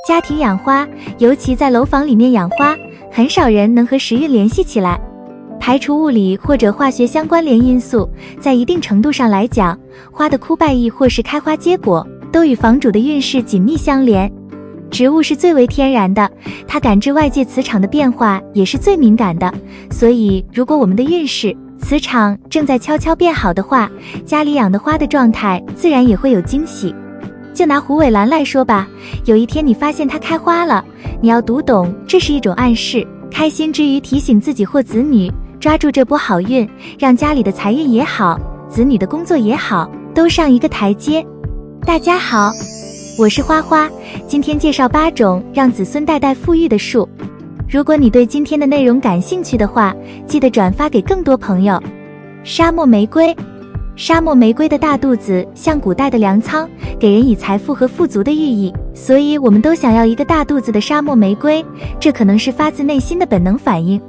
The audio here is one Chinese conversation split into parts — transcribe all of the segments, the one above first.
家庭养花，尤其在楼房里面养花，很少人能和时运联系起来。排除物理或者化学相关联因素，在一定程度上来讲，花的枯败亦或是开花结果，都与房主的运势紧密相连。植物是最为天然的，它感知外界磁场的变化也是最敏感的，所以如果我们的运势、磁场正在悄悄变好的话，家里养的花的状态自然也会有惊喜。就拿虎尾兰来说吧，有一天你发现它开花了，你要读懂这是一种暗示，开心之余提醒自己或子女抓住这波好运，让家里的财运也好，子女的工作也好，都上一个台阶。大家好，我是花花，今天介绍8种让子孙代代富裕的树。如果你对今天的内容感兴趣的话，记得转发给更多朋友。沙漠玫瑰，沙漠玫瑰的大肚子像古代的粮仓，给人以财富和富足的寓意，所以我们都想要一个大肚子的沙漠玫瑰，这可能是发自内心的本能反应。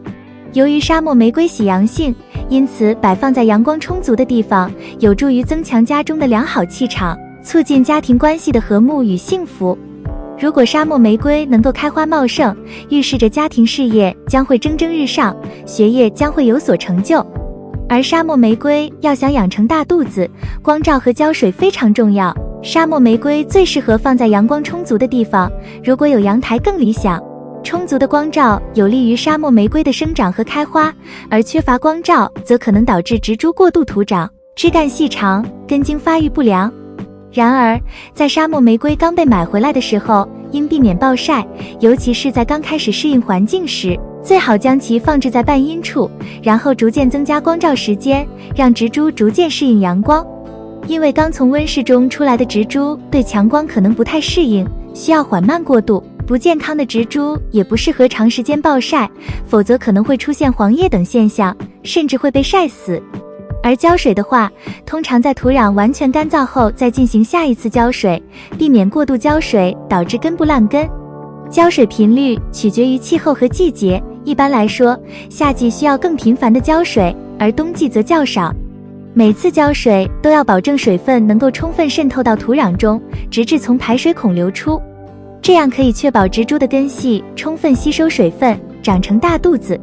由于沙漠玫瑰喜阳性，因此摆放在阳光充足的地方，有助于增强家中的良好气场，促进家庭关系的和睦与幸福。如果沙漠玫瑰能够开花茂盛，预示着家庭事业将会蒸蒸日上，学业将会有所成就。而沙漠玫瑰要想养成大肚子，光照和浇水非常重要。沙漠玫瑰最适合放在阳光充足的地方，如果有阳台更理想。充足的光照有利于沙漠玫瑰的生长和开花，而缺乏光照则可能导致植株过度徒长，枝干细长，根茎发育不良。然而，在沙漠玫瑰刚被买回来的时候，应避免暴晒，尤其是在刚开始适应环境时，最好将其放置在半阴处，然后逐渐增加光照时间，让植株逐渐适应阳光。因为刚从温室中出来的植株对强光可能不太适应，需要缓慢过渡。不健康的植株也不适合长时间暴晒，否则可能会出现黄叶等现象，甚至会被晒死。而浇水的话，通常在土壤完全干燥后再进行下一次浇水，避免过度浇水导致根部烂根。浇水频率取决于气候和季节，一般来说，夏季需要更频繁的浇水，而冬季则较少。每次浇水都要保证水分能够充分渗透到土壤中，直至从排水孔流出。这样可以确保植株的根系充分吸收水分，长成大肚子。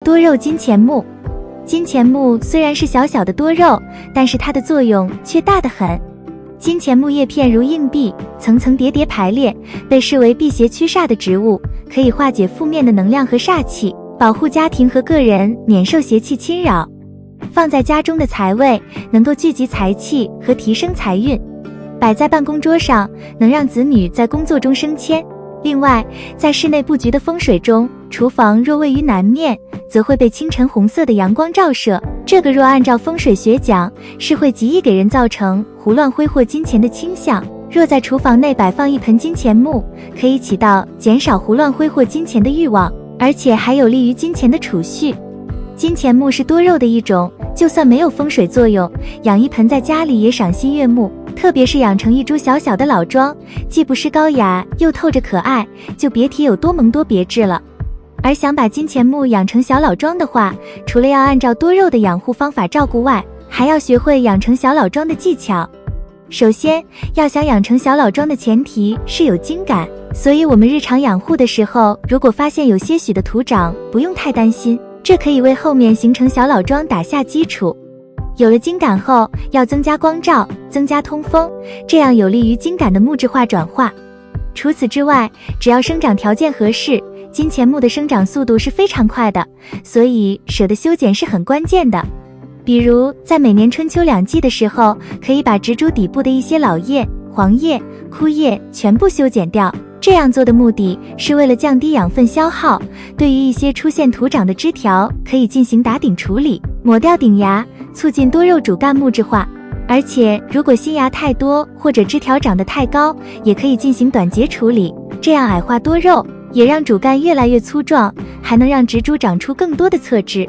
多肉金钱木，金钱木虽然是小小的多肉，但是它的作用却大得很。金钱木叶片如硬币，层层叠叠排列，被视为辟邪驱煞的植物，可以化解负面的能量和煞气，保护家庭和个人免受邪气侵扰。放在家中的财位，能够聚集财气和提升财运。摆在办公桌上，能让子女在工作中升迁。另外，在室内布局的风水中，厨房若位于南面，则会被清晨红色的阳光照射，这个若按照风水学讲，是会极易给人造成胡乱挥霍金钱的倾向。若在厨房内摆放一盆金钱木，可以起到减少胡乱挥霍金钱的欲望，而且还有利于金钱的储蓄。金钱木是多肉的一种，就算没有风水作用，养一盆在家里也赏心悦目，特别是养成一株小小的老桩，既不失高雅，又透着可爱，就别提有多萌多别致了。而想把金钱木养成小老桩的话，除了要按照多肉的养护方法照顾外，还要学会养成小老桩的技巧。首先，要想养成小老桩的前提是有茎秆，所以我们日常养护的时候，如果发现有些许的徒长，不用太担心，这可以为后面形成小老桩打下基础。有了茎秆后，要增加光照，增加通风，这样有利于茎秆的木质化转化。除此之外，只要生长条件合适，金钱木的生长速度是非常快的，所以舍得修剪是很关键的。比如在每年春秋2季的时候，可以把植株底部的一些老叶、黄叶、枯叶全部修剪掉。这样做的目的是为了降低养分消耗，对于一些出现徒长的枝条，可以进行打顶处理，抹掉顶芽，促进多肉主干木质化。而且如果新芽太多或者枝条长得太高，也可以进行短节处理，这样矮化多肉，也让主干越来越粗壮，还能让植株长出更多的侧枝。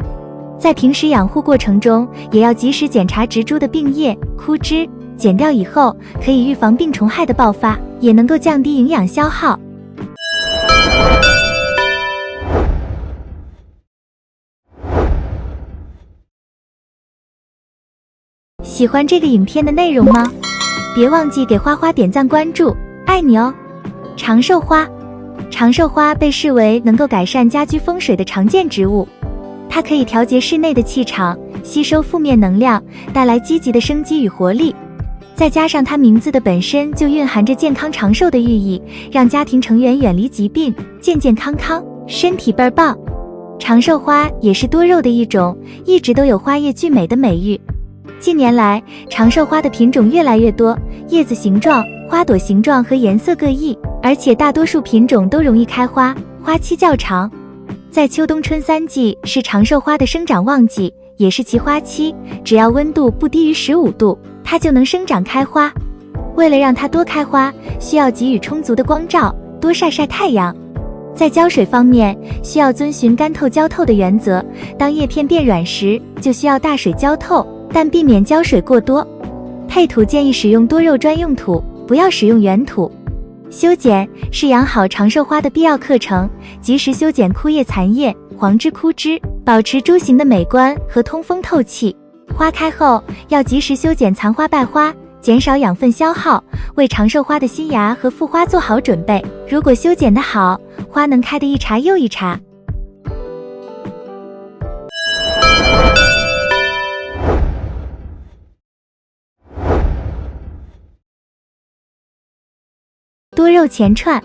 在平时养护过程中，也要及时检查植株的病叶、枯枝，剪掉以后可以预防病虫害的爆发，也能够降低营养消耗。喜欢这个影片的内容吗？别忘记给花花点赞关注，爱你哦！长寿花，长寿花被视为能够改善家居风水的常见植物，它可以调节室内的气场，吸收负面能量，带来积极的生机与活力。再加上它名字的本身就蕴含着健康长寿的寓意，让家庭成员远离疾病，健健康康，身体倍儿棒。长寿花也是多肉的一种，一直都有花叶巨美的美誉。近年来，长寿花的品种越来越多，叶子形状、花朵形状和颜色各异，而且大多数品种都容易开花，花期较长。在秋冬春三季是长寿花的生长旺季，也是其花期，只要温度不低于15度，它就能生长开花。为了让它多开花，需要给予充足的光照，多晒晒太阳。在浇水方面，需要遵循干透浇透的原则，当叶片变软时，就需要大水浇透，但避免浇水过多。配土建议使用多肉专用土，不要使用原土。修剪是养好长寿花的必要课程，及时修剪枯叶残叶、黄枝枯枝，保持株形的美观和通风透气。花开后要及时修剪残花败花，减少养分消耗，为长寿花的新芽和复花做好准备。如果修剪得好，花能开得一茬又一茬。多肉钱串，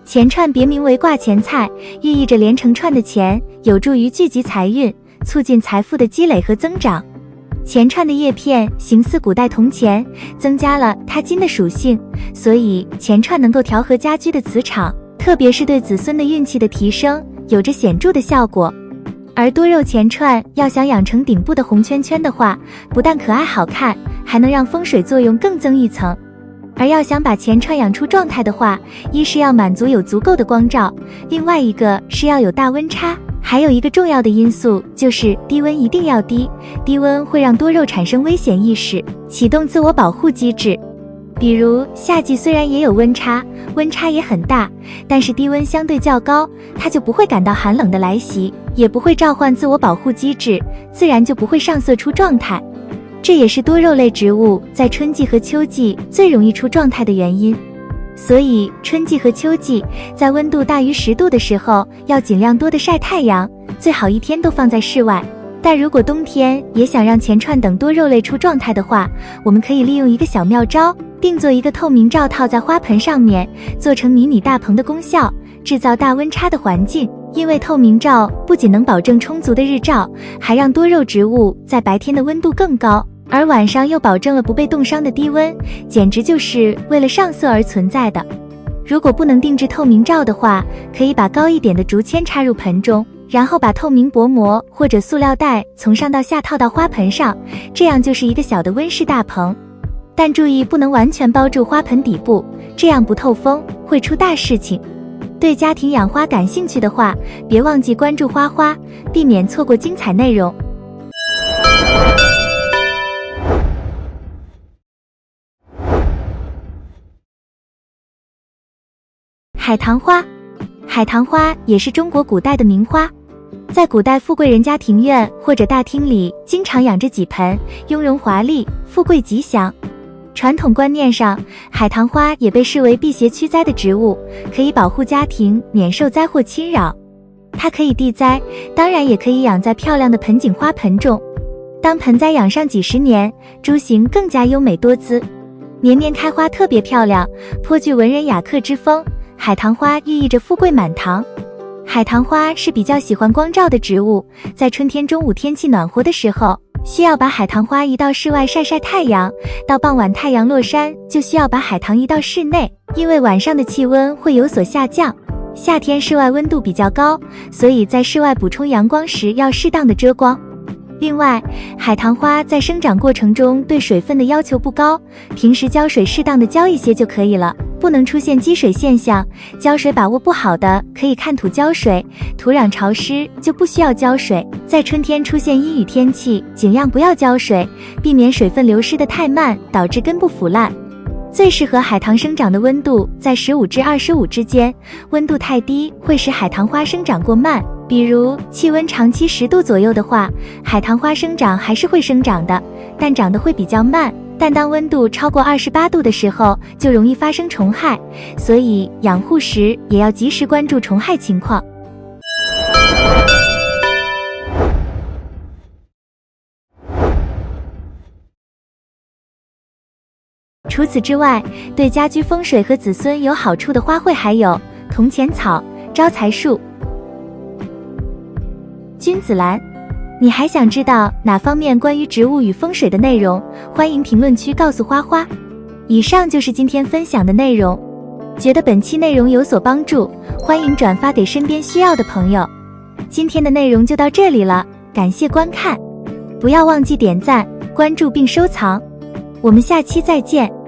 钱串别名为挂钱菜，寓意着连成串的钱，有助于聚集财运，促进财富的积累和增长。钱串的叶片形似古代铜钱，增加了它金的属性，所以钱串能够调和家居的磁场，特别是对子孙的运气的提升有着显著的效果。而多肉钱串要想养成顶部的红圈圈的话，不但可爱好看，还能让风水作用更增一层。而要想把钱串养出状态的话，一是要满足有足够的光照，另外一个是要有大温差，还有一个重要的因素就是低温一定要低，低温会让多肉产生危险意识，启动自我保护机制。比如夏季虽然也有温差也很大，但是低温相对较高，它就不会感到寒冷的来袭，也不会召唤自我保护机制，自然就不会上色出状态。这也是多肉类植物在春季和秋季最容易出状态的原因。所以春季和秋季在温度大于10度的时候，要尽量多的晒太阳，最好一天都放在室外。但如果冬天也想让钱串等多肉类出状态的话，我们可以利用一个小妙招，定做一个透明罩套在花盆上面，做成迷你大棚的功效，制造大温差的环境。因为透明罩不仅能保证充足的日照，还让多肉植物在白天的温度更高，而晚上又保证了不被冻伤的低温，简直就是为了上色而存在的。如果不能定制透明罩的话，可以把高一点的竹签插入盆中，然后把透明薄膜或者塑料袋从上到下套到花盆上，这样就是一个小的温室大棚。但注意不能完全包住花盆底部，这样不透风会出大事情。对家庭养花感兴趣的话，别忘记关注花花，避免错过精彩内容。海棠花，海棠花也是中国古代的名花，在古代富贵人家庭院或者大厅里经常养着几盆，雍容华丽，富贵吉祥。传统观念上，海棠花也被视为辟邪驱灾的植物，可以保护家庭免受灾祸侵扰。它可以地栽，当然也可以养在漂亮的盆景花盆中。当盆栽养上几十年，株形更加优美多姿，年年开花特别漂亮，颇具文人雅客之风。海棠花寓意着富贵满堂。海棠花是比较喜欢光照的植物，在春天中午天气暖和的时候，需要把海棠花移到室外晒晒太阳，到傍晚太阳落山就需要把海棠移到室内，因为晚上的气温会有所下降。夏天室外温度比较高，所以在室外补充阳光时要适当的遮光。另外，海棠花在生长过程中对水分的要求不高，平时浇水适当的浇一些就可以了，不能出现积水现象。浇水把握不好的可以看土浇水，土壤潮湿就不需要浇水。在春天出现阴雨天气，尽量不要浇水，避免水分流失的太慢，导致根部腐烂。最适合海棠生长的温度在15至25之间，温度太低会使海棠花生长过慢。比如气温长期10度左右的话，海棠花生长还是会生长的，但长得会比较慢。但当温度超过28度的时候，就容易发生虫害，所以养护时也要及时关注虫害情况。除此之外，对家居风水和子孙有好处的花卉还有铜钱草、招财树、君子兰。你还想知道哪方面关于植物与风水的内容？欢迎评论区告诉花花。以上就是今天分享的内容，觉得本期内容有所帮助，欢迎转发给身边需要的朋友。今天的内容就到这里了，感谢观看，不要忘记点赞、关注并收藏，我们下期再见。